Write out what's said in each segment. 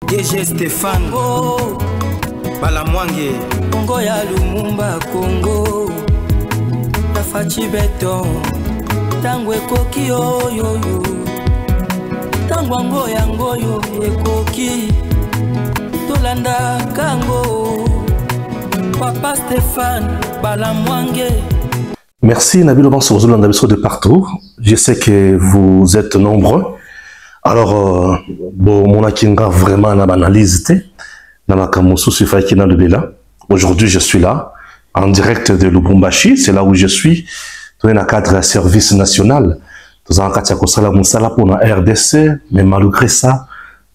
DG Stéphane Balamwange Congo ya Lumumba Congo Tafachi Beton Tango ekoki oyo Tango ango yango yo ekoki Tolanda kango Papa Stéphane Balamwange. Merci Nabil Obanso de partout. Je sais que vous êtes nombreux. Alors, mon akinga vraiment na banalise na makamusu sifaki na lebela. Aujourd'hui, je suis là en direct de Lubumbashi, c'est là où je suis. Dans un cadre de service national. Dans un cadre de sala musala pour la RDC, mais malgré ça,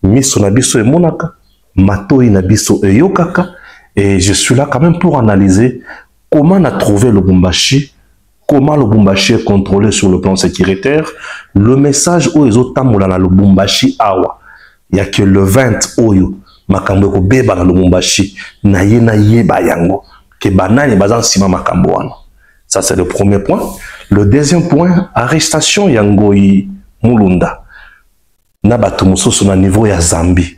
miso nabiso et monaka, matoi nabiso et yokaka, et je suis là quand même pour analyser comment on a trouvé Lubumbashi. Comment Lubumbashi est contrôlé sur le plan sécuritaire. Le message où les autres tamoula na Lubumbashi awa. Il n'y a que le 20 oyo. Makambo ko beba na Lubumbashi. Na ye bayango. Ke banani bazan sima makambo wana. Ça c'est le premier point. Le deuxième point, arrestation yangoyi Mulunda. Na bato mususu na niveau ya Zambie.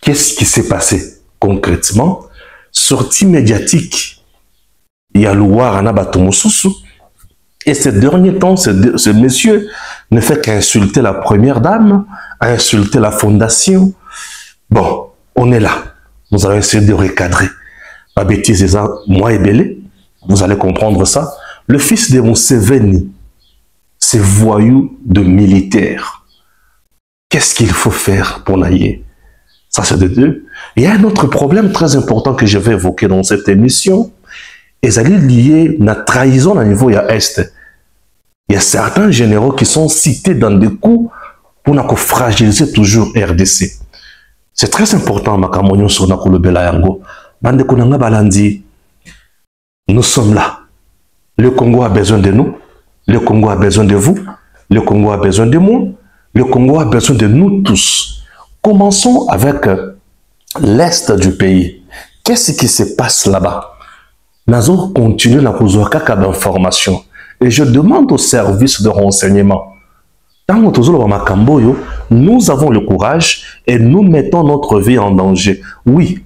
Qu'est-ce qui s'est passé concrètement? Sortie médiatique. Il y a Louar Anabato Moussousou. Et ces derniers temps, ce monsieur ne fait qu'insulter la première dame, insulter la fondation. Bon, on est là. Nous allons essayer de recadrer. Ma bêtise est moi et Belé. Vous allez comprendre ça. Le fils de Museveni, c'est voyou de militaire. Qu'est-ce qu'il faut faire pour nailler? Ça, c'est de deux. Il y a un autre problème très important que je vais évoquer dans cette émission. Et ça est lié à la trahison à niveau ya Est. Il y a certains généraux qui sont cités dans des coups pour fragiliser toujours RDC. C'est très important, Makamonyo Sonako le Belayango. Bande Konanga Balandi, nous sommes là. Le Congo a besoin de nous. Le Congo a besoin de vous. Le Congo a besoin de moi. Le Congo a besoin de nous tous. Commençons avec l'Est du pays. Qu'est-ce qui se passe là-bas? Nazo continue la kaka d'information. Et je demande aux services de renseignement. Nous avons le courage et nous mettons notre vie en danger. Oui,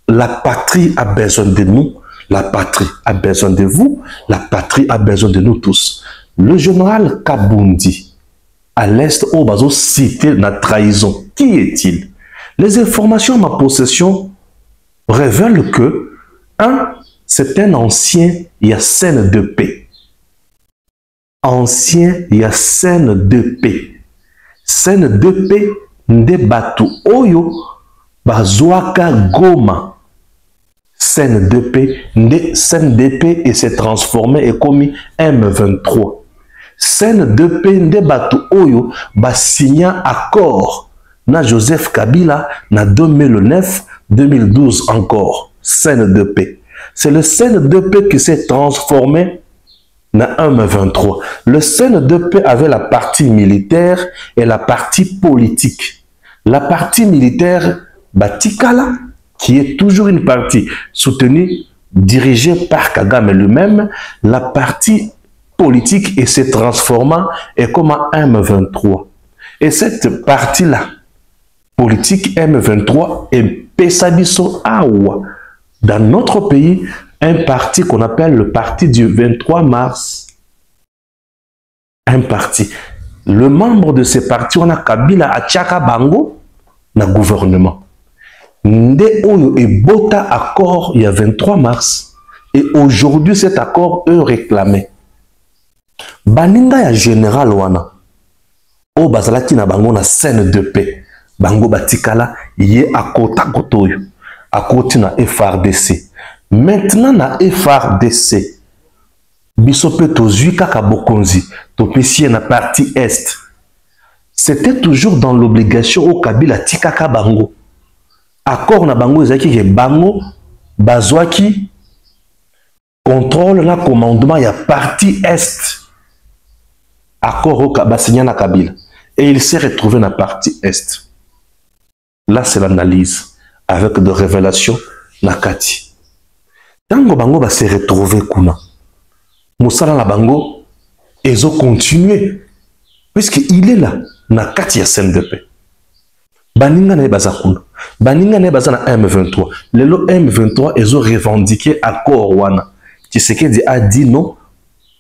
la patrie a besoin de nous. La patrie a besoin de vous. La patrie a besoin de nous tous. Le général Kabundi, à l'Est, au bazo cité la trahison. Qui est-il? Les informations à ma possession révèlent que, c'est un ancien Yassine de paix. Ancien Yassine de paix. Scène de paix, nde batu oyo, bazwaka Goma. Scène de paix, nde scène de paix et s'est transformé et commis M23. Scène de paix, nde batu oyo, signa accord na Joseph Kabila na 2009, 2012 encore. Scène de paix. C'est le scène de paix qui s'est transformé en M23. Le scène de paix avait la partie militaire et la partie politique. La partie militaire, Batikala, qui est toujours une partie soutenue, dirigée par Kagame lui-même. La partie politique et s'est transformée et comme un M23. Et cette partie-là, politique M23, est Pesabiso Awa. Dans notre pays, un parti qu'on appelle le parti du 23 mars. Un parti. Le membre de ce parti, on a Kabila Achaka Bango, na gouvernement. Nde Oyo et Bota accord il y a 23 mars. Et aujourd'hui, cet accord est réclamé. Baninda ya général wana. O bazalaki na bango na scène de paix. Bango batikala, yé à kota kotoyo. À côté na FRDC. Maintenant na FRDC, bisope tozui kaka bokonzi, topesi na partie Est. C'était toujours dans l'obligation au Kabila tikaka bango. Accord na bango ezaki ke bango bazwaki contrôle na commandement ya partie Est. Accord au Kabila na Kabila. Et il s'est retrouvé na partie Est. Là c'est l'analyse. Avec des révélations, Nakati. Tango Bango va se retrouver kuna. Moussala la Bango, ils ont continué. Puisqu'il est là, Nakati a scène de paix. baninga na baza kuna baninga na baza na M23 lelo M23 ils ont revendiqué accord wana Tshisekedi a dit non,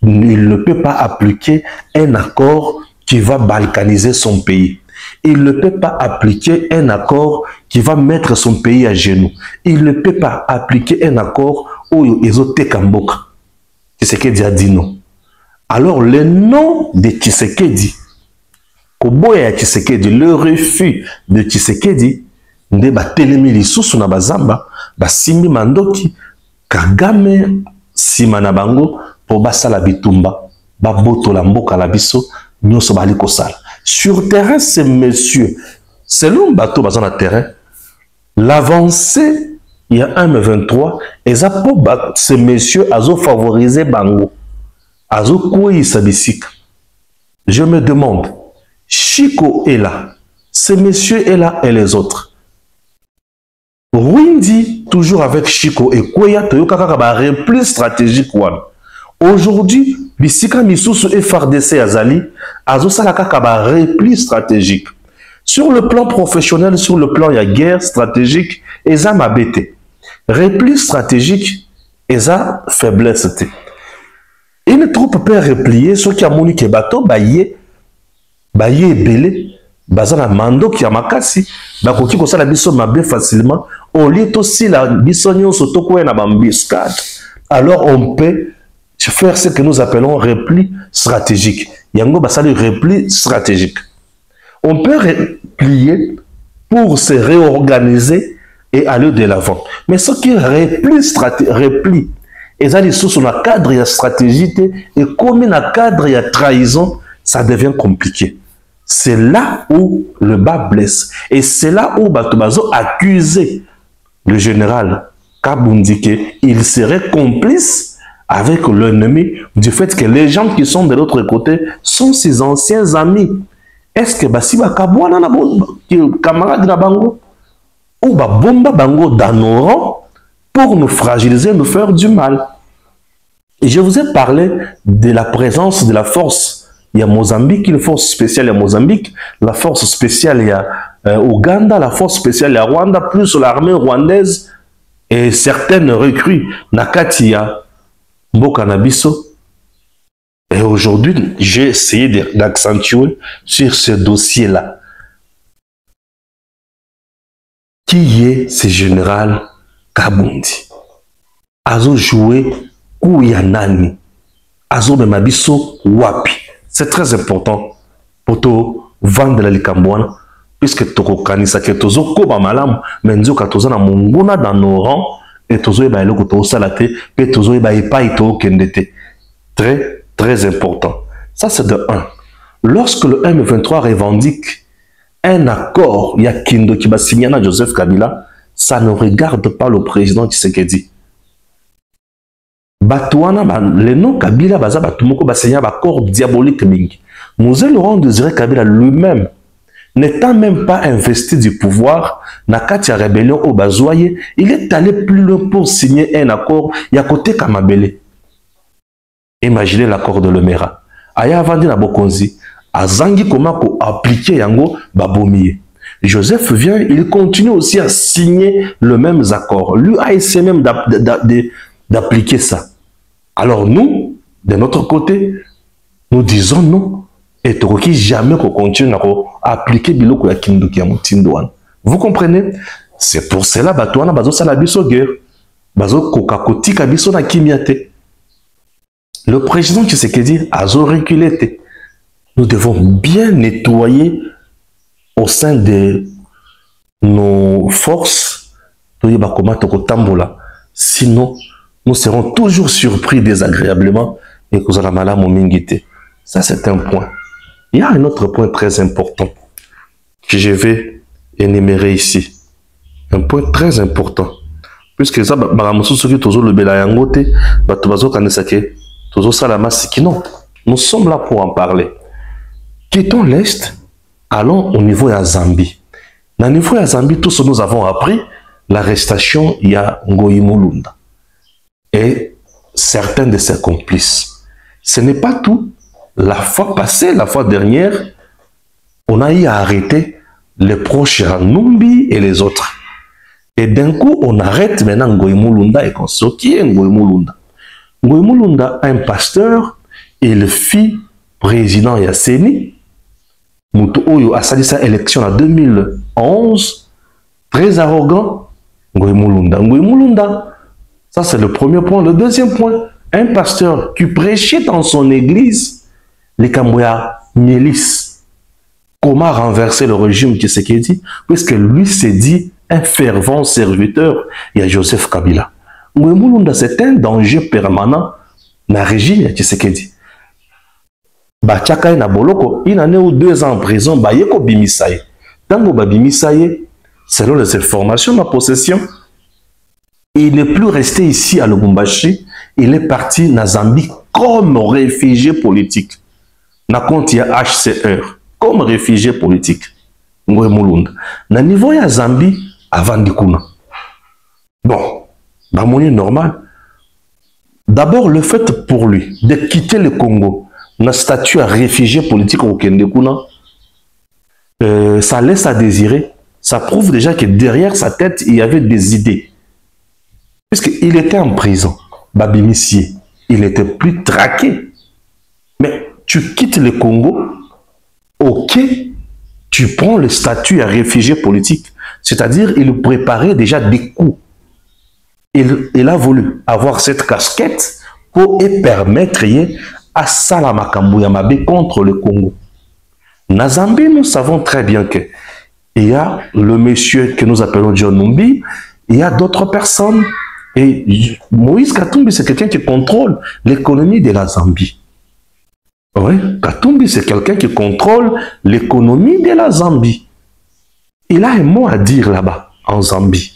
il ne peut pas appliquer un accord qui va balkaniser son pays. Il ne peut pas appliquer un accord qui va mettre son pays à genoux. Il ne peut pas appliquer un accord où ils ont Tekamboka. Tshisekedi a dit non. Alors le nom de Tshisekedi, Koboya Tshisekedi, le refus de Tshisekedi, nde batelemi lisusu na bazamba, basimbi mandoki, Kagame simana bango, pour basala bitumba, babotola mboka la biso, nyonso bali kosala. Sur terrain, ces messieurs, selon bateau bazan na terrain, l'avancée, il y a un M23, et ça pour ces messieurs, azo favoriser bango, azo kouyi sabisik. Je me demande, Chico est là, ces messieurs est là et les autres. Windi, toujours avec Chico et Kouya, Toyoka Kaka, repli stratégique one. Aujourd'hui, Bisika Misusu et FARDC Azali, Azo Salaka Kaba repli stratégique. Sur le plan professionnel, sur le plan, il y a guerre stratégique, et ça m'a bêté. Repli stratégique, et ça faiblesse. Une troupe peut replier, ceux qui ont monique bateau, baye belé, bazana mando qui a makasi, bakoki ko sala biso mabe facilement, au lieu aussi la bisonyo sotoko na bambiscade. Alors on peut faire ce que nous appelons repli stratégique. Yango basali repli stratégique. On peut replier pour se réorganiser et aller de l'avant. Mais ce qui repli, et ça sur le cadre de stratégie et comme un cadre de trahison, ça devient compliqué. C'est là où le bas blesse. Et c'est là où Batobazo accusé le général Kabundike, il serait complice avec l'ennemi du fait que les gens qui sont de l'autre côté sont ses anciens amis. Est-ce que Basiba Kabouana na camarade na bango ou Bomba bango dans nos rangs pour nous fragiliser, nous faire du mal? Et je vous ai parlé de la présence de la force. Il y a Mozambique, une force spéciale à Mozambique, la force spéciale il y a Ouganda, la force spéciale il y a Rwanda, plus l'armée rwandaise et certaines recrues. Nakatia, Mbokanabiso. Et aujourd'hui, j'ai essayé d'accentuer sur ce dossier-là. Qui est ce général Kabundi? Azo joué Kouyanani. Azo Memabiso Wapi. C'est très important pour te vendre la likambouana, puisque tu kanisa que tozo koba malam, menzo ka tozo na munguna dans nos rangs, et tozo eba eloko to salate, pe tozo eba epa ito kendete. Très, très important. Ça, c'est de 1. Lorsque le M23 revendique un accord, il y a Kindo qui va signer à Joseph Kabila, ça ne regarde pas le président Tshisekedi. Batouana, le nom Kabila, baza batumoko ba signer un accord diabolique mingi. Moselle Laurent Désiré Kabila lui-même, n'étant même pas investi du pouvoir, Nakatia rébellion au Bazoye, il est allé plus loin pour signer un accord, Yakote Kamabele. Imaginez l'accord de Lemera. Aya Avandi na Bokonzi, Azangi Komako appliquer Yango Babomiye. Joseph vient, il continue aussi à signer le même accord. Lui a essayé même d'appliquer ça. Alors nous, de notre côté, nous disons non. Et Toroki jamais qu'on continue à appliquer Biloko ya Kinduki ya Mutindouane. Vous comprenez? C'est pour cela Batouana Bazo Salabiso guerre. Bazo Kokakoti Kabiso na Kimiate. Le président Tshisekedi a reculé. Nous devons bien nettoyer au sein de nos forces. Sinon, nous serons toujours surpris désagréablement et que nous allons mal à Momingité. Ça, c'est un point. Il y a un autre point très important que je vais énumérer ici. Un point très important. Puisque ça, nous sommes là pour en parler. Quittons l'Est, allons au niveau de Zambie. Dans le niveau de Zambie, tous nous avons appris l'arrestation il y a Ngoyi Mulunda et certains de ses complices. Ce n'est pas tout. La fois passée, la fois dernière, on a eu à arrêter les proches à Numbi et les autres. Et d'un coup, on arrête maintenant Ngoï Mulunda et qu'on se dit qui est Ngoï Mulunda. Ngoï Mulunda, un pasteur, et le fils président Yasseni, Moutou Oyo a sali sa élection en 2011, très arrogant, Ngoï Mulunda. Ngoï Mulunda, ça c'est le premier point. Le deuxième point, un pasteur qui prêchait dans son église, les Kamboya Mielis, comment renverser le régime Tshisekedi, puisque lui s'est dit un fervent serviteur, il y a Joseph Kabila. Ngoï Mulunda, c'est un danger permanent dans le régime Tshisekedi. Bachaka na boloko, il en est eu 2 ans en prison, Bayeko Bimisaye. Tango Bimisaye, selon les informations de ma possession, il n'est plus resté ici à Lubumbashi, il est parti na Zambie comme réfugié politique. Na compte ya HCR, comme réfugié politique. Ngoï Mulunda. Na niveau ya Zambie, avant Dikuna. Bon, dans mon lieu normal, d'abord le fait pour lui de quitter le Congo, le statut à réfugié politique au Kendekuna, ça laisse à désirer. Ça prouve déjà que derrière sa tête, il y avait des idées. Puisqu'il était en prison, Babimissier, il n'était plus traqué. Mais tu quittes le Congo, ok, tu prends le statut à réfugié politique. C'est-à-dire, il préparait déjà des coups. Il a voulu avoir cette casquette pour permettre à Salama Kambouyamabe contre le Congo. Na Zambie, nous savons très bien que il y a le monsieur que nous appelons John Numbi, il y a d'autres personnes. Et Moïse Katumbi, c'est quelqu'un qui contrôle l'économie de la Zambie. Oui, Katumbi, c'est quelqu'un qui contrôle l'économie de la Zambie. Il a un mot à dire là-bas, en Zambie.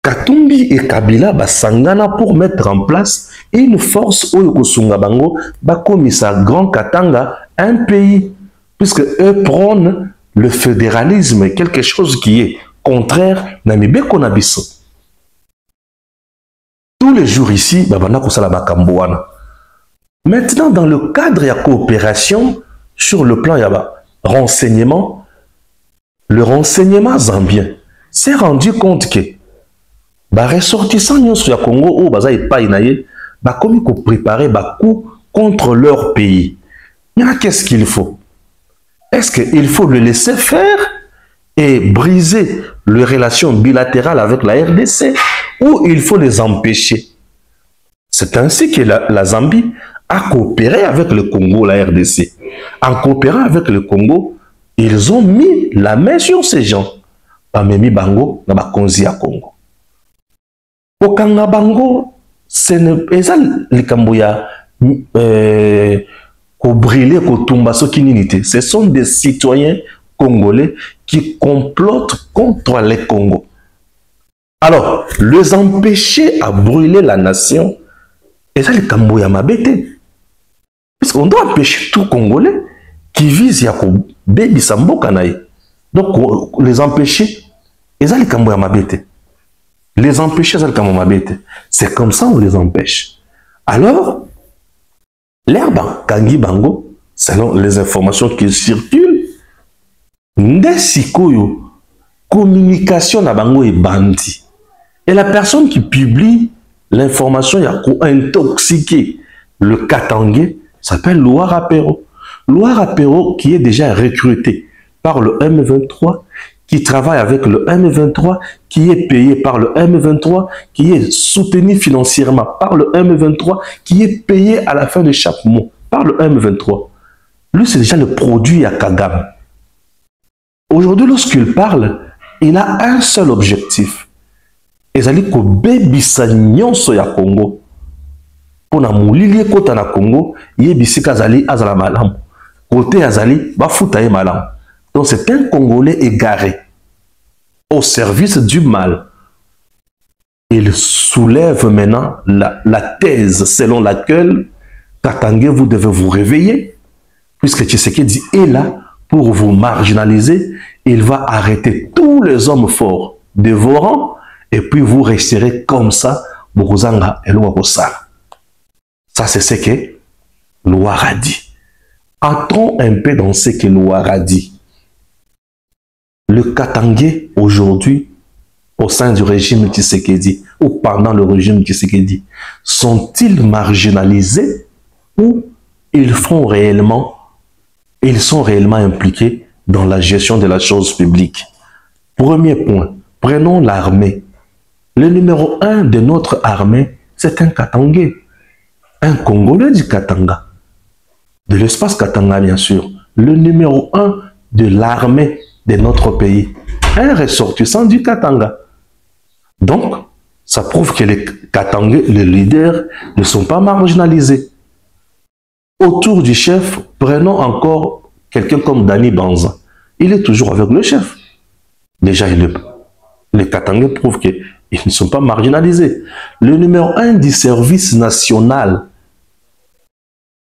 Katumbi et Kabila basangana pour mettre en place une force où Bango bakomisa Grand Katanga un pays, puisque eux prônent le fédéralisme, quelque chose qui est contraire à Mibeko Nabiso. Tous les jours ici, maintenant dans le cadre de la coopération sur le plan renseignement, le renseignement zambien s'est rendu compte que les ressortissants sur le Congo comme préparer un coup contre leur pays. Qu'est-ce qu'il faut? Est-ce qu'il faut le laisser faire et briser les relations bilatérales avec la RDC ou il faut les empêcher? C'est ainsi que la Zambie a coopéré avec le Congo, la RDC. En coopérant avec le Congo, ils ont mis la main sur ces gens. Pamemi Bango, na bakonzi ya Congo. Okanga Bango, ce n'est pas les Kamboya ko brûler, ko tumba so kinité. Ce sont des citoyens congolais qui complotent contre les Congo. Alors, les empêcher à brûler la nation, et ça les Kamboya mabete. Puisqu'on doit empêcher tout Congolais qui vise à baby sambo kanaï. Donc, les empêcher, et ça les Kamboya mabete. Les empêcher, ça les Kamboya mabete. C'est comme ça on les empêche. Alors, l'herbe, Kangi Bango, selon les informations qui circulent, Ndesikoyo, communication na Bango est bandit. Et la personne qui publie l'information, il y a intoxiqué le Katangé, s'appelle Loire Apéro. Loire Apéro qui est déjà recruté par le M23, qui travaille avec le M23, qui est payé par le M23, qui est soutenu financièrement par le M23, qui est payé à la fin de chaque mois par le M23. Lui, c'est déjà le produit à Kagame. Aujourd'hui, lorsqu'il parle, il a un seul objectif. Ezali ko bebisa nyonso ya Congo. Pona mulili kota na Congo, yebisika azali azala malam. Côté azali, bafuta ye malam. Donc c'est un Congolais égaré au service du mal. Il soulève maintenant la thèse selon laquelle Katangé, vous devez vous réveiller, puisque Tshisekedi est là pour vous marginaliser. Il va arrêter tous les hommes forts de vos rangs, et puis vous resterez comme ça, Bokuzanga et Loakosala. Ça, c'est ce que Loire a dit. Entrons un peu dans ce que Loire a dit. le Katangais aujourd'hui, au sein du régime Tshisekedi, ou pendant le régime Tshisekedi, sont-ils marginalisés ou ils sont réellement impliqués dans la gestion de la chose publique? Premier point, prenons l'armée. Le numéro 1 de notre armée, c'est un Katangais, un Congolais du Katanga, de l'espace Katanga bien sûr, le numéro 1 de l'armée de notre pays, un ressortissant du Katanga. Donc, ça prouve que les Katangais, les leaders, ne sont pas marginalisés. Autour du chef, prenons encore quelqu'un comme Dani Banza. Il est toujours avec le chef. Déjà, les Katangais prouvent qu'ils ne sont pas marginalisés. Le numéro 1 du service national,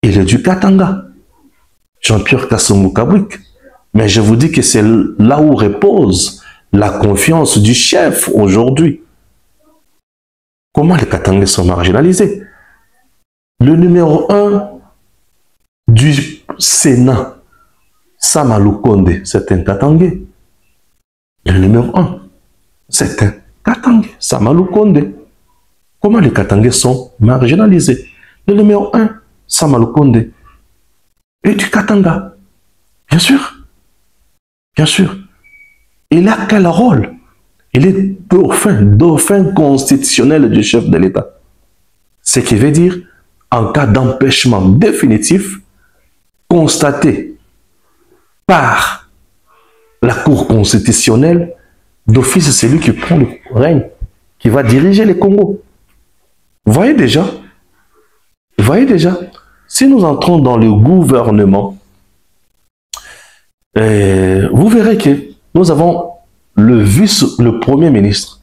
il est du Katanga. Jean-Pierre Kassongo Kabwik. Mais je vous dis que c'est là où repose la confiance du chef aujourd'hui. Comment les Katangais sont marginalisés? Le numéro 1 du Sénat, Sama Lukonde, c'est un Katangais. Le numéro 1, c'est un Katangais, Sama Lukonde. Comment les Katangais sont marginalisés? Le numéro 1, Sama Lukonde, est du Katanga. Bien sûr. Bien sûr. Il a quel rôle? Il est dauphin constitutionnel du chef de l'État. Ce qui veut dire, en cas d'empêchement définitif, constaté par la Cour constitutionnelle, d'office, c'est lui qui prend le règne, qui va diriger le Congo. Vous voyez déjà, si nous entrons dans le gouvernement, vous verrez que nous avons le premier ministre,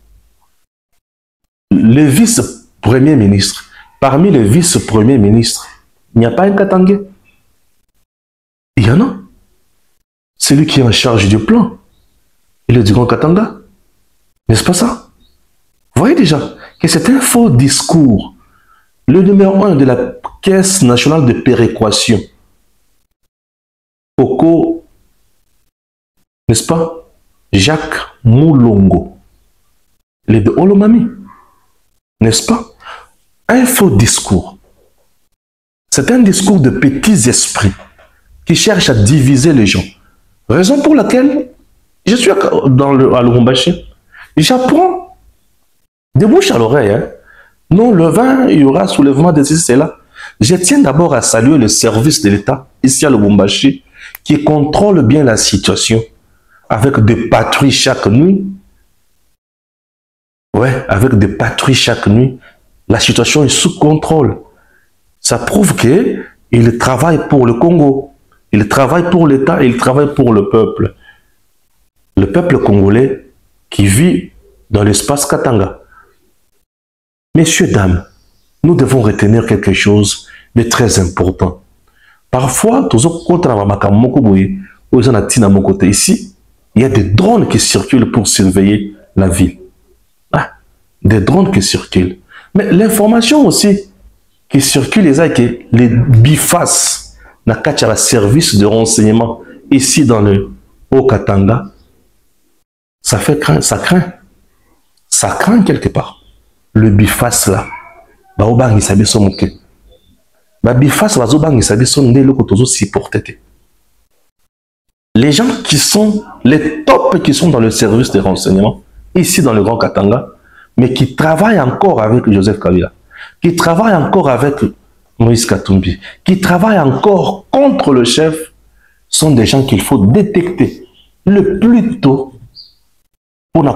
le vice-premier ministre. Parmi les vice-premiers ministres, il n'y a pas un Katangais. Il y en a. C'est lui qui est en charge du plan. Il est du Grand Katanga. N'est-ce pas ça? Vous voyez déjà que c'est un faux discours. Le numéro 1 de la Caisse nationale de péréquation, Oko, n'est-ce pas? Jacques Moulongo, il est de Olomami, n'est-ce pas? Un faux discours. C'est un discours de petits esprits qui cherchent à diviser les gens. Raison pour laquelle je suis à Lubumbashi. J'apprends de bouche à l'oreille. Hein. Non, le 20, il y aura soulèvement de ceci, c'est là. Je tiens d'abord à saluer le service de l'État ici à Lubumbashi qui contrôle bien la situation avec des patrouilles chaque nuit. Ouais, avec des patrouilles chaque nuit. La situation est sous contrôle. Ça prouve qu'il travaille pour le Congo. Il travaille pour l'État et il travaille pour le peuple. Le peuple congolais qui vit dans l'espace Katanga. Messieurs, dames, nous devons retenir quelque chose de très important. Parfois, ici, il y a des drones qui circulent pour surveiller la ville. Ah, des drones qui circulent. Mais l'information aussi qui circule, les BIFAS, le service de renseignement ici dans le Haut-Katanga, ça fait craindre, ça craint. Ça craint quelque part. Le BIFAS là, les gens qui sont les tops qui sont dans le service de renseignement, ici dans le Grand Katanga, mais qui travaillent encore avec Joseph Kabila, qui travaillent encore avec Moïse Katumbi, qui travaillent encore contre le chef, sont des gens qu'il faut détecter le plus tôt pour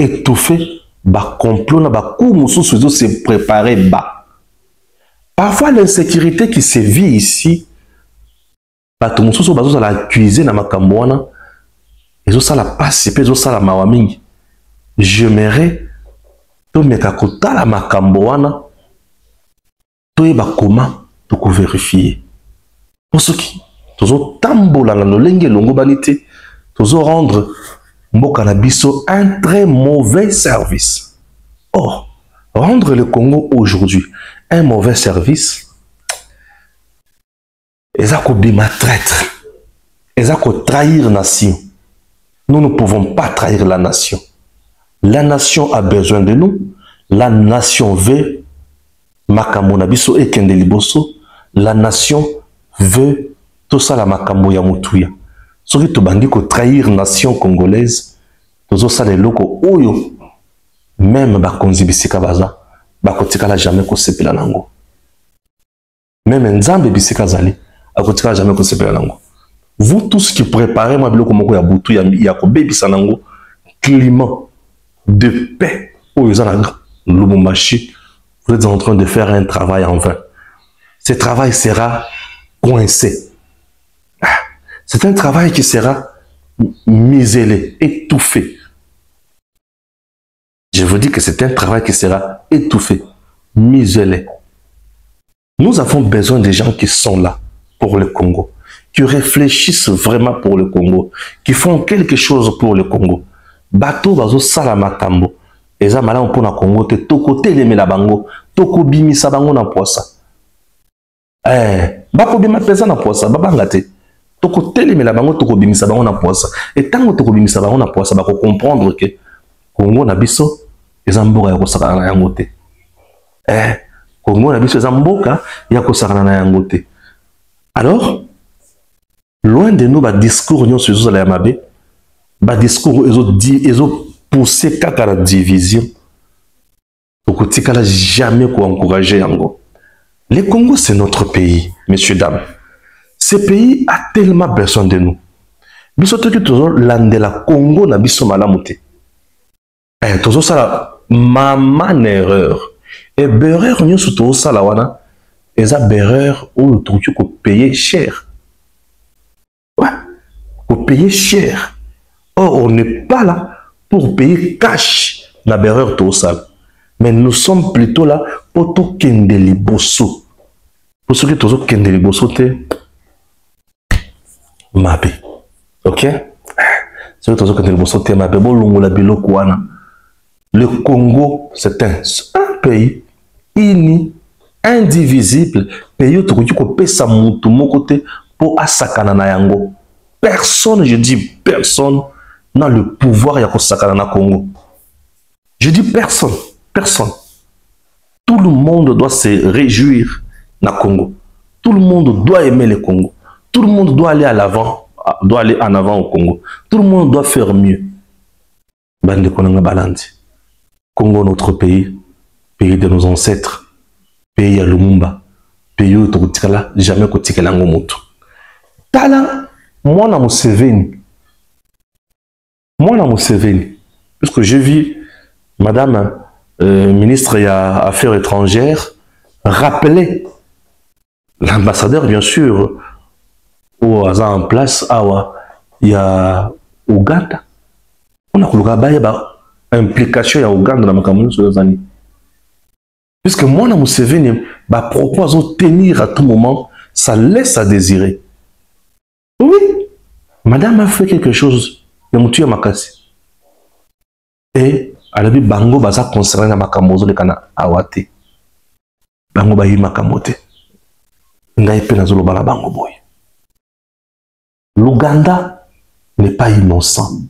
étouffer complot, se préparer. Parfois, l'insécurité qui se vit ici, la cuisine, j'aimerais vérifier. Pour ceux qui rendre un très mauvais service. Or, rendre le Congo aujourd'hui un mauvais service, ils ont traître, ils ont trahir nation. Nous ne pouvons pas trahir la nation. La nation a besoin de nous. La nation veut makambo na biso et kende liboso. La nation veut tout ça la makambo ya mutuya. Soki to bandi ko trahir nation congolaise, tozo sa le loko oyo même bakonzi bisika baza bakotika la jamais ko sepela nango. Même nzambe bisika zali akotika jamais ko sepela nango. Vous tous qui préparez moi biloko moko ya butu ya ko bebisa nango climat de paix oyo zana Lubumbashi, vous êtes en train de faire un travail en vain. Ce travail sera coincé. C'est un travail qui sera muselé, étouffé. Je vous dis que c'est un travail qui sera étouffé, muselé. Nous avons besoin des gens qui sont là pour le Congo, qui réfléchissent vraiment pour le Congo, qui font quelque chose pour le Congo. Bateau bazo salamakambo. Eza malamu pour na Congo te toko telemela bango, toko bimisa bango na poisa. Bako bima pesa na poisa, babanga te. Toko telemela bango, toko bimisa bango na poisa. Et tango toko bimisa bango na poisa, bako comprendre que Congo na biso eza mboka ya kosakana na yango te. Congo na biso eza mboka ya kosakana na yango te. Alors, loin de nous ba discours nyo sur la mabe, ba discours ezo pousser kaka la division. Tokotika la jamais ko encourager yango. Le Congo c'est notre pays, messieurs dames. Ce pays a tellement besoin de nous. Biso toki tozo landela Congo na biso malamu te. Tozo sala maman erreur. Et berreur nyo su tozo sala wana eza berreur ou toki ko payer cher. Ouais, ko payer cher. Or on n'est pas là pour payer cash la berreur tozo sala. Mais nous sommes plutôt là pour tout kende liboso. Pour ceux qui tozo kende liboso te mabe. Ok? Ceux qui tozo kende liboso te mabe bo longo la biloko wana. Le Congo, c'est un pays uni, indivisible, pays où tu peux sa mutu mon côté pour asakana na yango. Personne, je dis personne, n'a le pouvoir ya kosakana na Congo. Je dis personne, personne. Tout le monde doit se réjouir na Congo. Tout le monde doit aimer le Congo. Tout le monde doit aller à l'avant, doit aller en avant au Congo. Tout le monde doit faire mieux. Bande konanga balandi. Congo, notre pays, pays de nos ancêtres, pays à Lumumba, pays où tu n'as jamais côté la ngomoto. Tala, moi na Museveni, puisque j'ai vu Madame ministre des Affaires étrangères rappeler l'ambassadeur, bien sûr, au hasard en place, il y a Ouganda. On a coulé implication ya Ouganda na makambo sur les années. Puisque moi na Museveni ba propose tenir à tout moment, ça laisse à désirer. Oui, madame a fait quelque chose ya mutu ya makasi. Et elle a dit bango baza concerné na makambo zo le kana awate. Bango ba yi makambo te. Ngai pe nazolo bala bango boy. L'Ouganda n'est pas innocent.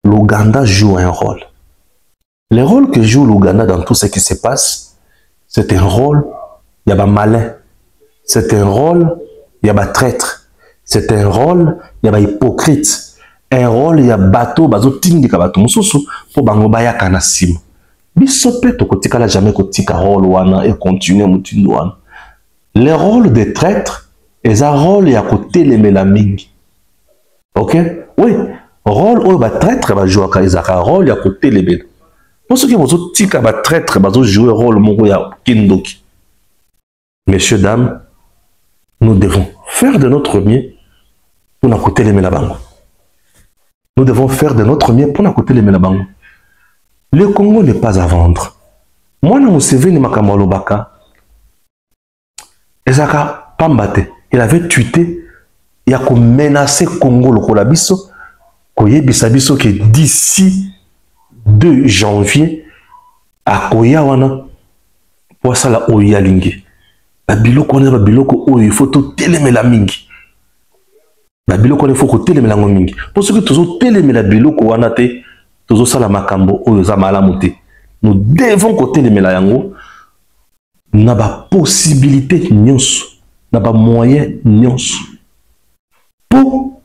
L'Ouganda joue un rôle. Le rôle que joue l'Ouganda dans tout ce qui se passe, c'est un rôle, il y a pas malin. C'est un rôle, il y a pas traître. C'est un rôle, il y a pas hypocrite. Un rôle, il y a bateau, bazo tingi ka bateau mususu pour bango baya kanasim. Bisope to kotika la jamais kotika rôle wana et continuer mutindo wana. Le rôle de traître est un rôle il y a côté les melamingi. Ok? Oui. Rôle où va traître va jouer à rôle à côté les belles. Pour ceux qui vont tika va traître va jouer rôle mon ya kindoki. Messieurs dames, nous devons faire de notre mieux pour n'accoter les melabango. Nous devons faire de notre mieux pour n'accoter les melabango. Le Congo n'est pas à vendre. Moi na Museveni makamalo baka. Ezaka pambate. Il avait tweeté. Il y a menacé Congo lokola biso koyebisa biso que d'ici 2 janvier à koya wana pour ça la oya lingi ba biloko na ba biloko oyo il faut to telemela mingi La biloko il faut que telemela mingi. Pour ce que toujours telemela biloko wana te, toujours sala makambo oyo za malamu te. Nous devons que telemela yango na ba possibilité nyonso, na ba moyen nyonso. Pour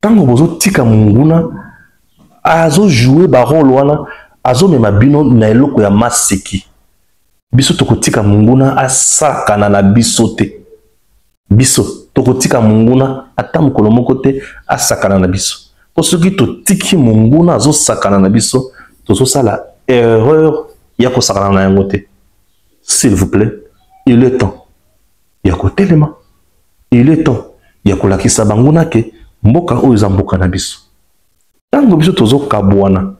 tango bozo tika munguna azo jouer ba rôle wana, azo mema bino na eloko ya maseki. Biso tokotika munguna asakana na biso te. Biso tokotika munguna ata mokolo moko te asakana na biso. Po soki totiki munguna azo sakana na biso, tozo sala erreur ya ko sakana na yango te. S'il vous plaît, il est temps. Ya ko telema. Il est temps. Ya ko lakisa banguna ke mboka oyo za mboka na biso. Tango biso tozo kabwana.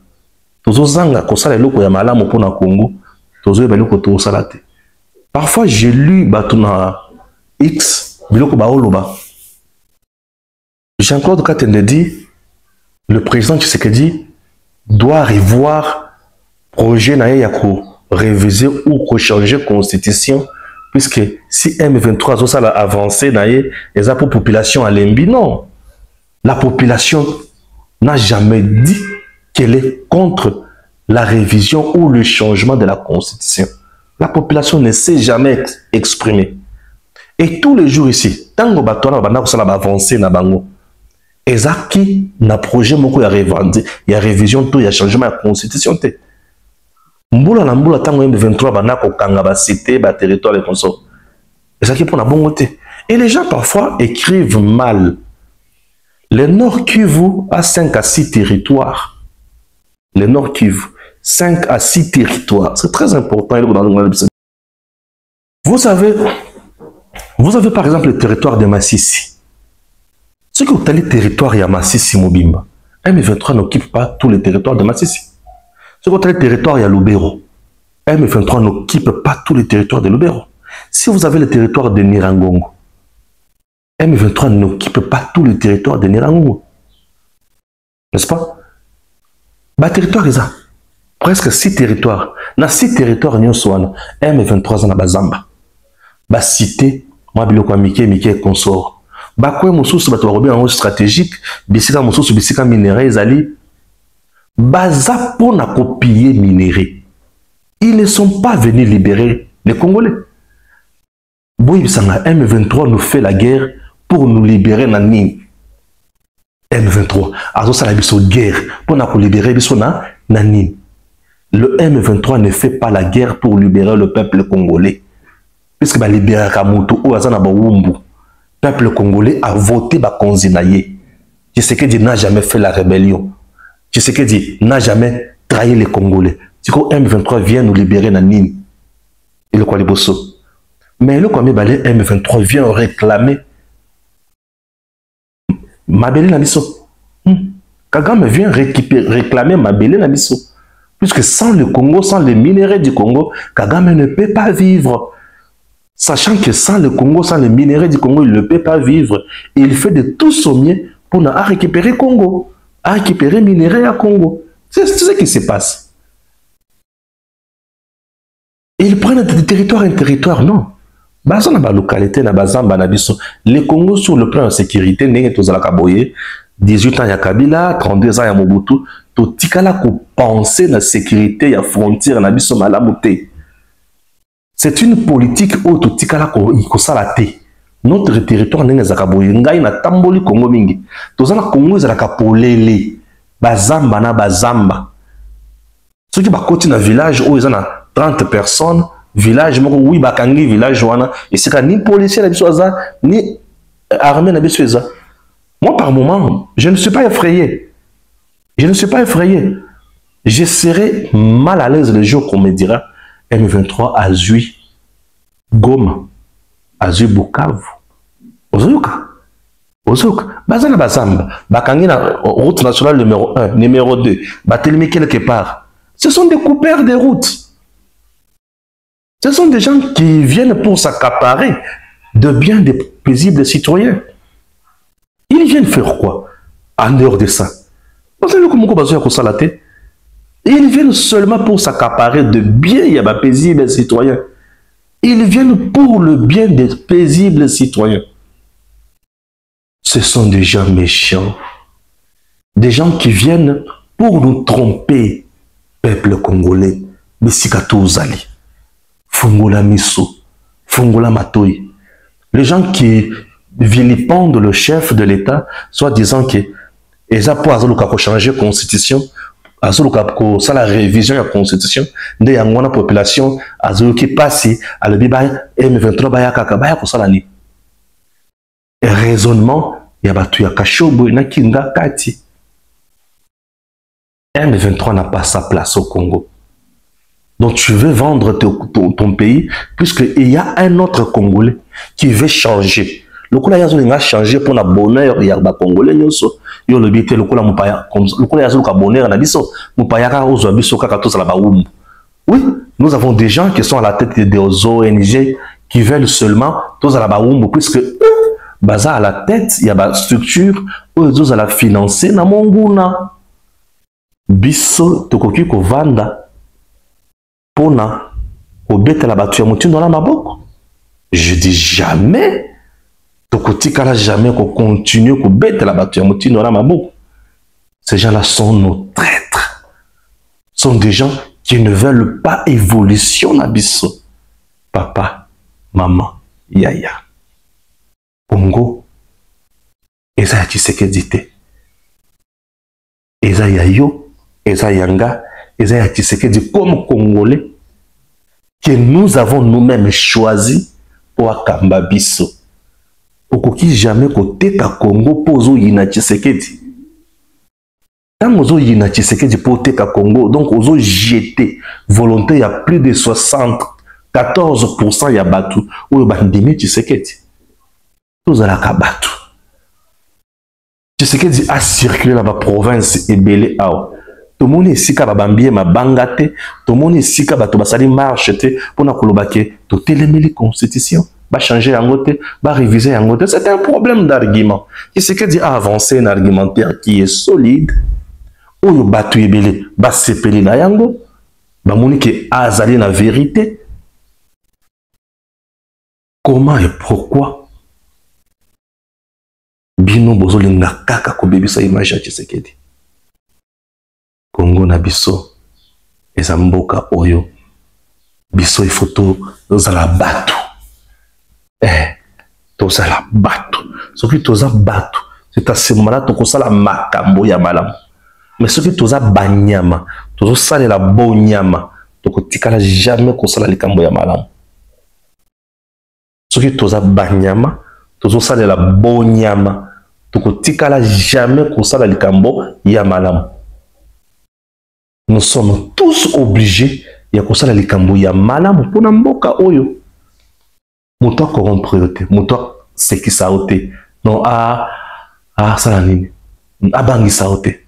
Tozo zanga ko sala eloko ya malamu pona Congo. Tozo eloko tozo sala te. Parfois j'ai lu batuna X biloko baoloba. Jean-Claude Katende dit, le président Tshisekedi doit revoir projet na yako réviser ou changer constitution, puisque si M23 a avancé na ye, les pour population à l'embi, non. La population n'a jamais dit qu'elle est contre la révision ou le changement de la constitution. La population ne s'est jamais exprimée. Et tous les jours ici, tant que batona va avancer na bango, ezaki na projet moko ya revendiquer, ya révision tout ya changement de constitution te. Mbula na mbula tango M23 bana ko kanga ba cité ba territoire et consort. Ezaki pour na bongo te. Et les gens parfois écrivent mal. Le Nord Kivu a 5 à 6 territoires. Le Nord Kivu, 5 à 6 territoires. C'est très important. Vous avez par exemple le territoire de Massissi. Ce que vous avez le territoire de Massissi Mobimba, M23 n'occupe pas tous les territoires de Massissi. Ce que vous avez le territoire de Lubero, M23 n'occupe pas tous les territoires de Lubero. Si vous avez le territoire de Nirangongo, M23 n'occupe pas tous les territoires de Nirangongo. N'est-ce pas? Bah, territoire, ils ont presque 6 territoires. Dans 6 territoires, M23 en Bazamba. Bah, cité, moi, biloko Mike consort. Bah, quoi, moussous, bah, tu vas revenir en stratégique, bisika moussous, bisika minéraux, ils baza pour na copier minéraux. Ils ne sont pas venus libérer les Congolais. Boui Sanga, M23 nous fait la guerre pour nous libérer na Nini. M23, azo sala biso guerre pour nous libérer biso na Nini. Le M23 ne fait pas la guerre pour libérer le peuple congolais. Puisque ba libérer Kamuto ou azana ba wumbu. Peuple congolais a voté ba konzinaye. Tshisekedi n'a jamais fait la rébellion. Tshisekedi n'a jamais trahi les Congolais. Si M23 vient nous libérer na Nini. Et le Kwaliboso. Mais le Kwame Balé M23 vient réclamer Mabélé Nabiso. Kagame vient réclamer Mabélé Nabiso. Puisque sans le Congo, sans les minéraux du Congo, Kagame ne peut pas vivre. Sachant que sans le Congo, sans les minéraux du Congo, il ne peut pas vivre. Et il fait de tout son mieux pour récupérer Congo, à récupérer minéraux à Congo. C'est ce qui se passe. Et ils prennent de territoire en territoire, non. Dans la localité, le Congo sur le plan de sécurité, 18 ans il y a Kabila, 32 ans il y a Mobutu, tout penser la sécurité, il y a frontière, c'est une politique où tout notre territoire n'est pas na tamboli Congo mingi. Tout ça Congo est la polele, bazamba na bazamba. Ceux qui bakoti na village où ils ont 30 personnes. Village, oui, bakangi village, et c'est ni policier, ni armée. Moi, par moment, je ne suis pas effrayé. Je ne suis pas effrayé. Je serai mal à l'aise le jour qu'on me dira M23 a Zui, Goma, a Zui Bukavu, Ozoyoka, Bazana Bazamba, bakangi na route nationale numéro 1, numéro 2, Batelmi quelque part. Ce sont des coupeurs de routes. Ce sont des gens qui viennent pour s'accaparer de biens des paisibles citoyens. Ils viennent faire quoi en dehors de ça? Ils viennent seulement pour s'accaparer de biens des paisibles citoyens. Ils viennent pour le bien des paisibles citoyens. Ce sont des gens méchants. Des gens qui viennent pour nous tromper, peuple congolais. Bisikato Zali. Fungola Miso. Fungola Matoi. Les gens qui vilipendent le chef de l'État, soit disant que ils ont changer la constitution, ça la révision de la constitution, de la population, qui passe à le M23 Bayaka pour ça. Raisonnement, il y a battu à Kashobo, il y a Kinga Kati. M23 n'a pas sa place au Congo. Donc tu veux vendre ton pays, puisqu'il y a un autre Congolais qui veut changer. Le coup là, il a changé pour le bonheur, il y a des Congolais, il y a le bité, le coup là, le coup là, il y a le bonheur, oui, nous avons des gens qui sont à la tête des ONG qui veulent seulement tous à la baoumou, puisque eux, à la tête, il y a une structure, eux, à la financer, na monguna. Biso, tokoki ko vanda. Pona, obete la batu ya mutu dans la maboko. Je dis jamais, tokotika la jamais qu'on continue ko bete la batu ya mutu dans la maboko. Ces gens-là sont nos traîtres. Sont des gens qui ne veulent pas évolution na biso. Papa, maman, yaya. Congo, eza ya Tshisekedi te. Eza ya yo, eza yanga. Et ça, c'est comme Congolais que nous avons nous-mêmes choisi pour Akamba Biso. Pour qu'il jamais côté ka Congo pozo yina Tshisekedi. Tant ozo yina Tshisekedi pour ka Congo, donc ozo jeté volonté il y a plus de 74% ya batu ou bandimi Tshisekedi. Tous à la kabatu. Tshisekedi a circulé dans la province et belé ao. Tout le monde ici qui a bambie ma bangate, tout le monde ici qui a basali marche pour na kolobake, tout les constitution, va changer en côté, va réviser en côté. C'est un problème d'argument. Et ce que dit avancer un argumentaire qui est solide, ou batu ebele, va sepeli na yango, va moni qui azali na vérité. Comment et pourquoi bino bozolinga kaka ko bebisa image ya Tshisekedi. Congo na biso eza mboka oyo biso ifoto tozala batu tozala batu soki toza batu c'est à ce moment-là tokosala makambo ya malamu mais soki toza banyama tozosalela bonyama tokotikala jamais kosala likambo ya malamu soki toza banyama tozosalela bonyama tokotikala jamais kosala likambo ya malamu. Nous sommes tous obligés ya kosala likambo ya malamu pona mboka oyo moto corrompre te moto sekisa ote non sala nini abangisa ote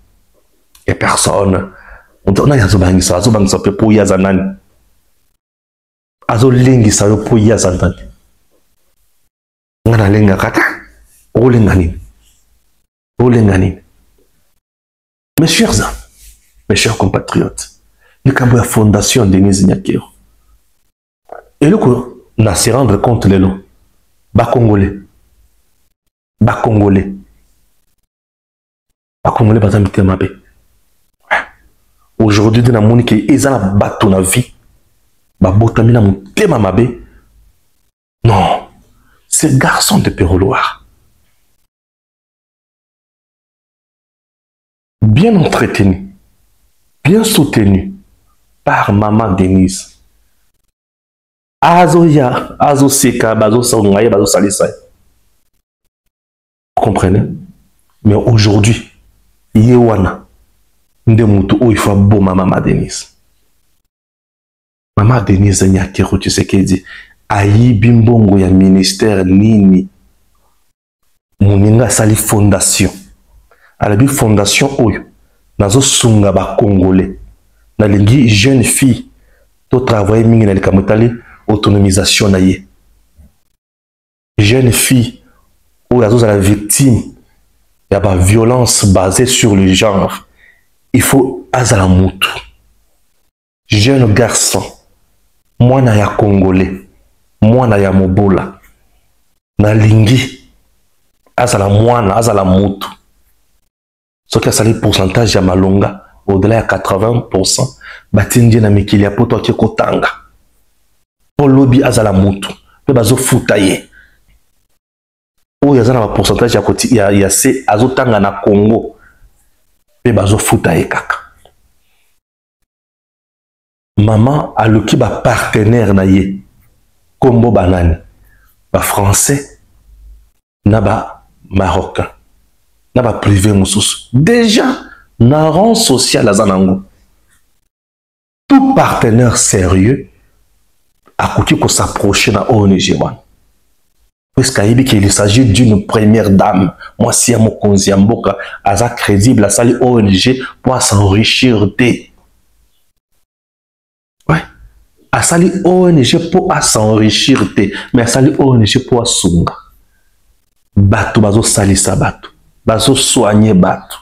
et personne on a yazo bangisa pe po yaza nani azo lengisa yo po yaza nani ngana lenga kata olenga nini mes chers amis, mes chers compatriotes, le Cambodge fondation Denise Nyakero. Et le coup, on a se rendre compte les noms. Congolais, bazamite mabe. Aujourd'hui, dans la monique, ils ont battu na vie. Botami na mutema mabe. Non, ces garçons de Péroloir. Bien entretenus. Bien soutenu par maman Denise. Azoya, Azo Seka, Bazo Saungaye, Bazo Salisa. Vous comprenez? Mais aujourd'hui, Yewana, Ndemutu, il faut beau maman Denise. Maman Denise Nyakero, tu sais qu'elle dit, Ayi Bimbongo ya ministère Nini. Moninga Sali Fondation. À la fondation Oyo. Nazo sunga ba Congolais. Na lingi jeune fille. To travailler mingi na likamotali autonomisation na ye. Jeune fille. Ou nazo la victime. Il y a ba violence basée sur le genre. Il faut azala mutu. Jeune garçon. Mwana ya Congolais. Mwana ya Mobola. Na lingi. azala mwana azala mutu soki asali pourcentage ya malonga au-delà ya 80% batindi na mikili ya poto ake kotanga po lobi azala mutu pe bazofuta ye oyo aza na pourcentage ya se azotanga na Congo pe bazofuta ye kaka mama aluki ba partenaire na ye kombo banani ba français na ba marocain na ba privé mosusu déjà na rang social azanango tout partenaire sérieux akoki ko s'approcher na ONG wana puisqu'il qu'il s'agit d'une première dame moi si ya mokonzi ya mboka aza crédible asali ONG pour s'enrichir de ouais asali ONG pour s'enrichir de mais asali ONG pour sunga bato bazo salisa bato bazo soigner bato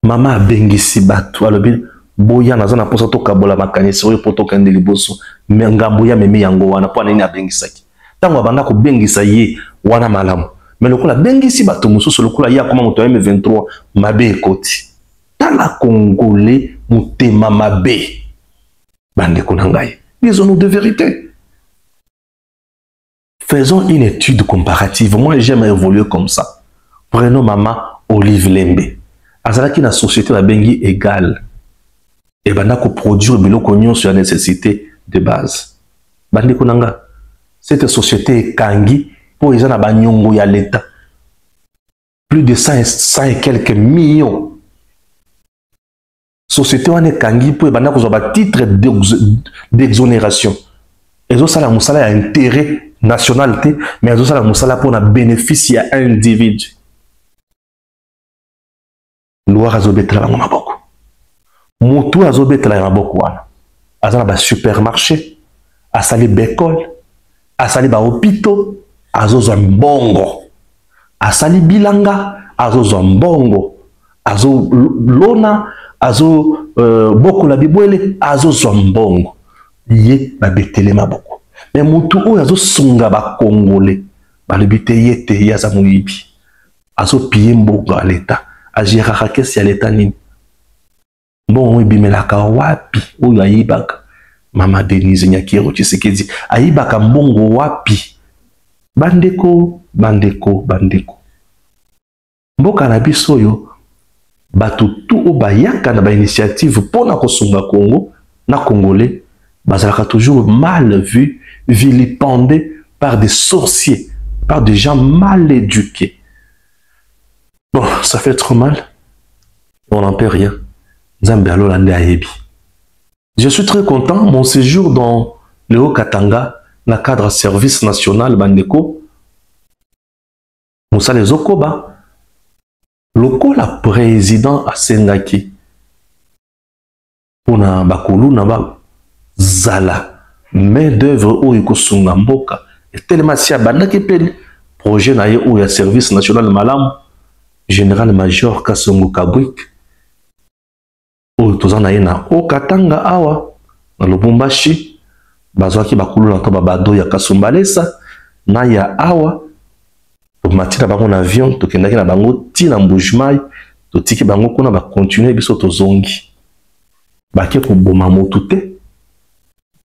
mama abengisi bato alobi boya naza na posa to kabola makanisi oyo poto kende liboso me ngambo ya memi yango wana po nini abengisaki tango abanda ko bengisa ye wana malamu me lokola bengisi bato mususu lokola ya koma moto M23 mabe ekoti tala congolais mutema mabe bande konangai disons-nous de vérité. Faisons une étude comparative. Moi, j'aime évoluer comme ça. Prenons maman Olive Lembe. Azalaki na société la bengi égale. Et banda ko produire biloko nyon sur la nécessité de base. Bande konanga. Cette société kangi pour les na banyongo ya l'état. Plus de 100 et quelques millions. Société wane kangi pour banda ko zo ba titre d'exonération. Et ça la musala ya intérêt nationalité, mais aussi la musala pour un bénéfice à un individu. Loi azobetela bango maboko. Mutu azobetela maboko wana. Azana ba supermarché, asali bécole, asali ba hôpitaux, azozo mbongo. Asali bilanga, azozo mbongo. Azo lona, azo boko la bibwele, azozo mbongo. Ye ba betele maboko. Mais mutu oyo azo sunga ba congolais balobite yete yaza muyibi azo piye mboka l'état agiraka kesi ya l'état nini bon bimelaka wapi oyo ayibaka mama Denise Nyakiro Tshisekedi ayibaka mbongo wapi bandeko mboka na biso oyo bato tu obayaka na ba initiative pona kosunga Congo na congolais bazalaka toujours mal vu, vilipendé par des sorciers, par des gens mal éduqués. Bon, ça fait trop mal. On n'en peut rien. Je suis très content. Mon séjour dans le Haut-Katanga, dans le cadre service national Bandeko, Moussa les Okoba, la président à Sengaki, pour na bakulu na zala main d'œuvre ou yiko sunga mboka et tellement si abandaki pe projet na ye ou ya service national malam général major Kasongo Kabwik ou tozana ye na Haut-Katanga awa na Lubumbashi bazwaki bakulu na to babado ya Kasumbalesa na ya awa to matina bango na avion to kendaki na bango ti na Mbujimai to tiki bango kuna ba continuer biso to zongi bake ko boma motu te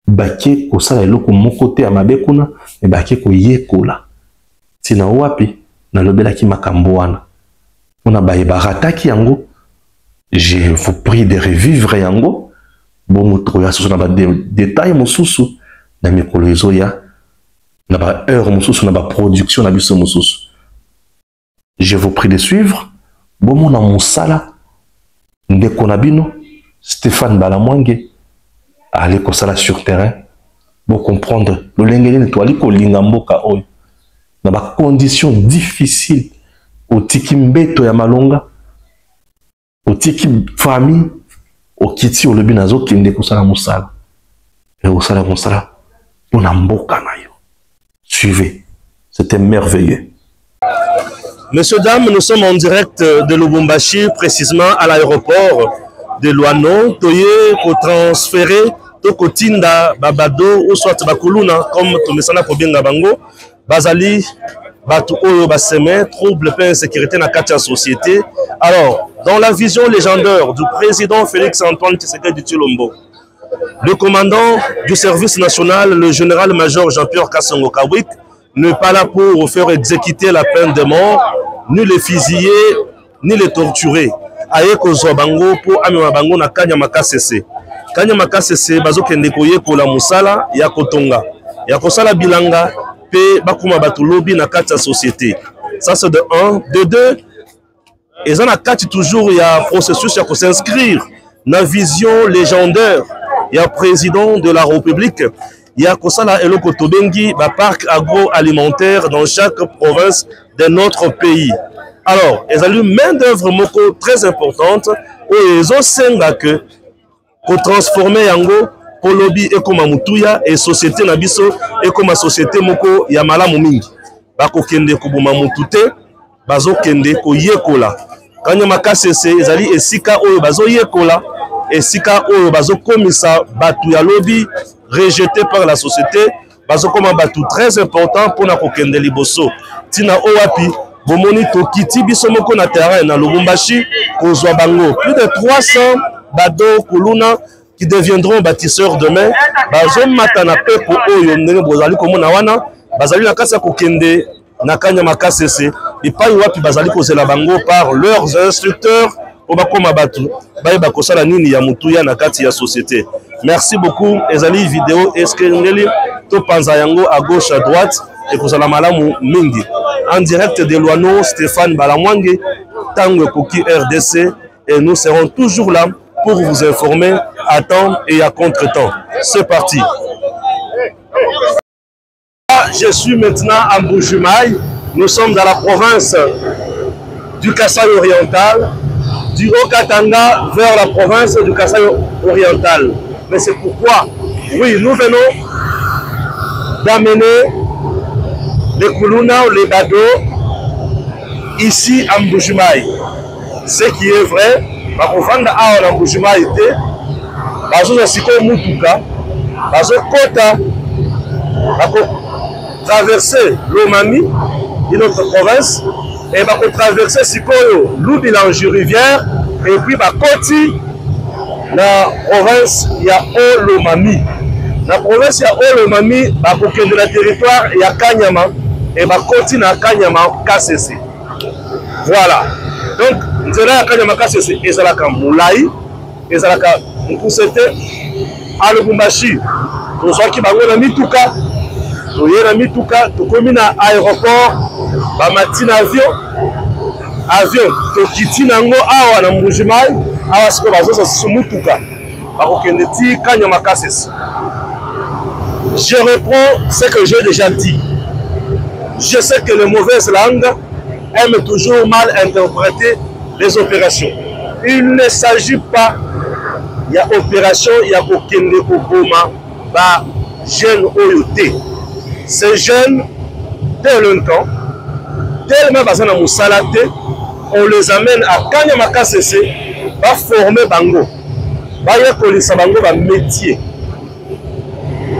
bake ko sala eloko moko te ya mabe kuna me bake ko yekola tina wapi na lobelaki makambo wana ona bayebarataki yango. Je vous prie de revivre yango bon moto ya soso na ba détail mosusu na mikolo ezo ya na ba heure mosusu na ba production na biso mosusu. Je vous prie de suivre bon mona mosala ndeko na bino Stéphane Balamwange aller kosala sur terrain pour comprendre le lengeli to ali ko linga mboka oyo na ba conditions difficiles au tiki mbeto ya malonga au tiki famille au kiti au lebi nazo kende kosala mosala et kosala mosala pour na mboka na yo. Suivez, c'était merveilleux. Messieurs, dames, nous sommes en direct de Lubumbashi, précisément à l'aéroport de Luano. Toye pour transférer Tokotinda Babado ou soit Bakuluna comme Tomesana Kobenga Bango Bazali Batu Oyo Basseme, trouble et insécurité dans la société. Alors, dans la vision légendaire du président Félix-Antoine Tshisekedi Tshilombo, le commandant du service national, le général-major Jean-Pierre Kassongo Kawik, n'est pas là pour faire exécuter la peine de mort, ni les fusiller, ni les torturer. Aye kozwa bango pour amema bango na Kanyamaka CC. Kanyamaka CC bazo kende koyeko la musala ya kotonga. Ya kosala bilanga pe bakuma batu lobby na kati ya société. Ça c'est de 1, de 2. Et ça na kati toujours ya processus ya ko s'inscrire na vision légendaire ya président de la République. Ya kosala eloko tobengi ba parc agroalimentaire dans chaque province de notre pays. Alors, ils ont une main d'œuvre très importante où ils ont senga que pour transformer yango pour lobby et comme mutuya et société nabiso et comme société moko ya malamu mingi. Bako kende kubuma mutute, bazo kende ko yekola. Kanyamaka CC ezali esika oyo bazo yekola, esika oyo bazo komisa batu ya lobby rejeté par la société, bazo koma batu très important pour na kokende liboso. Tina owapi bomoni tokiti biso moko na terrain na Lubumbashi kozwa bango plus de 300 bado kuluna qui deviendront bâtisseurs demain. Bazo matana pepo oyo ndenge bozali komona wana bazali na kasa kokende na Kanyamaka CC epai wapi bazali kozela bango par leurs instructeurs po bakoma batu bayeba kosala nini ya mutuya na kati ya société. Merci beaucoup. Ezali vidéo eskrengeli to panza yango à gauche à droite et kozala malamu mingi. En direct de Luano, Stéphane Balamwange, Tango Koki RDC, et nous serons toujours là pour vous informer à temps et à contre-temps. C'est parti. Je suis maintenant à Mbujimayi. Nous sommes dans la province du Kasaï oriental, du Haut-Katanga vers la province du Kasaï oriental. Mais c'est pourquoi, oui, nous venons d'amener les Kuluna ou les Bado ici à Mbujimayi. Ce qui est vrai, bakofanda awa na Mbujimayi te, bazo siko mutuka, bazo kota, bako traverser l'Omami, notre province, et bako traverser sikoyo Lubilangi rivière, et puis bakoti na province ya Olomami. La province ya Olomami, bakokende la territoire ya Kanyama, et bakoti na Kanyama KCC. Voilà. Donc, nzela ya Kanyama KCC ezalaka Moulayi, ezalaka Mkusete, à Lubumbashi. Tozwaki bango na mituka, toye na mituka, tokomi na aéroport, bamati na avion, tokiti nango awa na Mbujimayi, awa siko bazosa sisu mutuka, bakokende ti Kanyama KCC. Je reprends ce que j'ai déjà dit. Je sais que les mauvaises langues aiment toujours mal interpréter les opérations. Il ne s'agit pas, il y a opération, il y a Kokende Koboma, ba jeunes oyoté. Ces jeunes délinquants, tellement basana moussalate, on les amène à Kanyama KCC, va former bango, va y kolisa bango ba métier.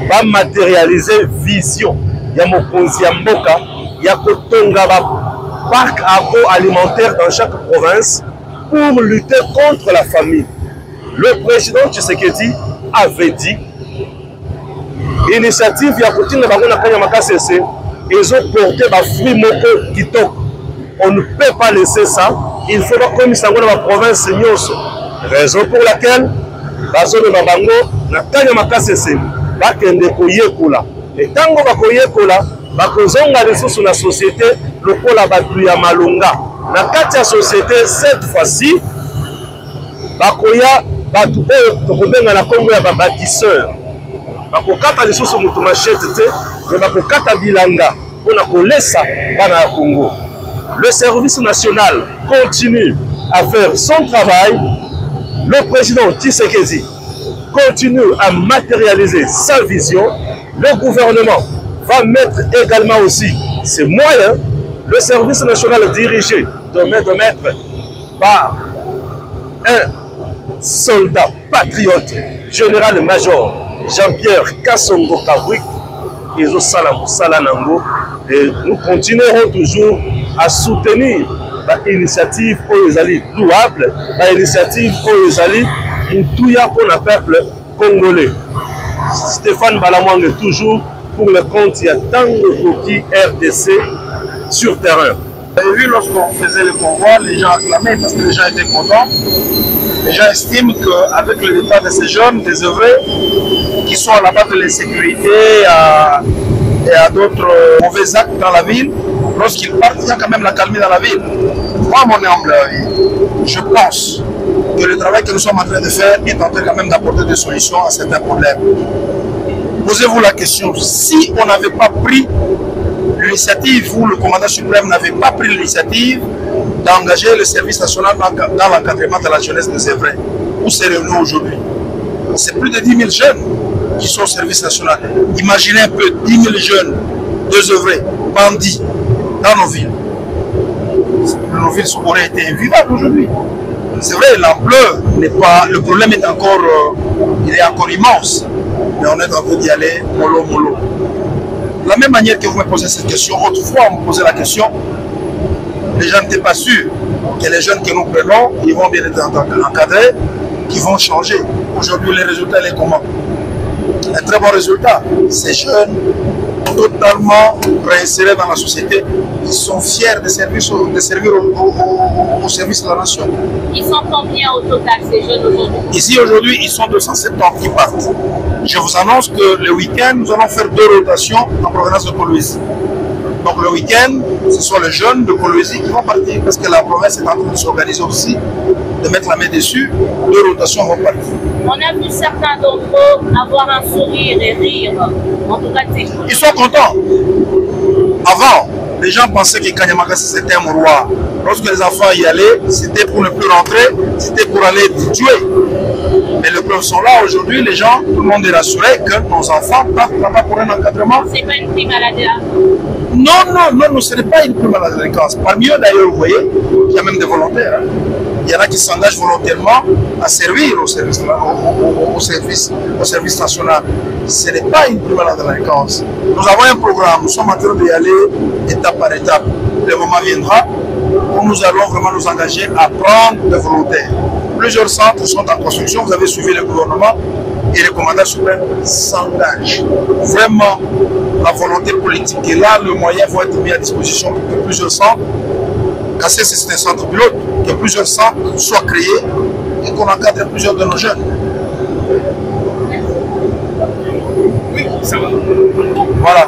Va matérialiser vision ya mokonzi ya mboka ya kotonga ba parc agroalimentaire dans chaque province pour lutter contre la famine. Le président Tshisekedi avait dit initiative ya kotinga bango na Kanyama KCC, ils ont porté ba fruit moko kitoko. On ne peut pas laisser ça, il faut pas comme ça dans la province nyonso. Raison pour laquelle bazone ba bango na Kanyama KCC bakende koyekola. Et tango bakoyekola, bakozonga lisusu na société lokola batu ya malonga. Na kati ya société cette fois-ci, bakoya batu oyo tokobenga na Kongo ya babâtisseur. Bakokata lisusu mutu machete te, mais bakokata bilanga pona kolesa bana ya Congo. Le service national continue à faire son travail. Le président Tshisekedi continue à matérialiser sa vision. Le gouvernement va mettre également aussi ses moyens. Le service national dirigé de mettre par un soldat patriote, général-major Jean-Pierre Kassongo Kawik. et Sala Nango. Et nous continuerons toujours à soutenir l'initiative Oyezali louable, l'initiative Oyezali pour le peuple congolais. Stéphane Balamwang toujours pour le compte, il y a tant de coquilles RDC sur terrain. Vous avez vu, lorsqu'on faisait le convoi, les gens acclamaient parce que les gens étaient contents. Les gens estiment qu'avec le départ de ces jeunes, des œuvrés qui sont à la base de l'insécurité et à d'autres mauvais actes dans la ville, lorsqu'ils partent, il y a quand même la calmie dans la ville. Moi, mon humble avis, je pense que le travail que nous sommes en train de faire est en train quand même d'apporter des solutions à certains problèmes. Posez-vous la question, si on n'avait pas pris l'initiative, ou le commandant suprême n'avait pas pris l'initiative d'engager le service national dans l'encadrement de la jeunesse des œuvrés, où serions-nous aujourd'hui? C'est plus de 10 000 jeunes qui sont au service national. Imaginez un peu 10 000 jeunes, désœuvrés, bandits, dans nos villes. Nos villes auraient été invivables aujourd'hui. C'est vrai, l'ampleur n'est pas... Le problème est encore... il est encore immense. Mais on est en train d'y aller mollo mollo. De la même manière que vous me posez cette question, autrefois on me posait la question, les gens n'étaient pas sûrs que les jeunes que nous prenons, ils vont bien être encadrés, qu'ils vont changer. Aujourd'hui, les résultats, les comment? Un très bon résultat. Ces jeunes, totalement réinsérés dans la société, ils sont fiers de servir au service de la nation. Ils sont combien au total, ces jeunes aujourd'hui? Ici, aujourd'hui, ils sont 270 qui partent. Je vous annonce que le week-end, nous allons faire 2 rotations en provenance de Kolwezi. Donc le week-end, ce sont les jeunes de Kolwezi qui vont partir parce que la province est en train de s'organiser aussi, de mettre la main dessus. 2 rotations vont partir. On a vu certains d'entre eux avoir un sourire et rire. En tout cas, ils sont contents. Avant, les gens pensaient que Kanyamakasi c'était un roi. Lorsque les enfants y allaient, c'était pour ne plus rentrer, c'était pour aller tuer. Mais les preuves sont là aujourd'hui, les gens, tout le monde est rassuré que nos enfants partent là-bas pour un encadrement. C'est pas une prime à la délinquance? Non, ce n'est pas une prime à la délinquance. Parmi eux d'ailleurs, vous voyez, il y a même des volontaires. Hein. Il y en a qui s'engagent volontairement à servir au service national. Ce n'est pas une prime à la délinquance. Nous avons un programme, nous sommes en train d'y aller étape par étape. Le moment viendra où nous allons vraiment nous engager à prendre des volontaires. Plusieurs centres sont en construction, vous avez suivi le gouvernement et le commandant suprême s'engage. Vraiment, la volonté politique est là, le moyen va être mis à disposition pour que plusieurs centres, Cassé c'est un centre pilote, que plusieurs centres soient créés et qu'on encadre plusieurs de nos jeunes. Oui, ça va. Voilà.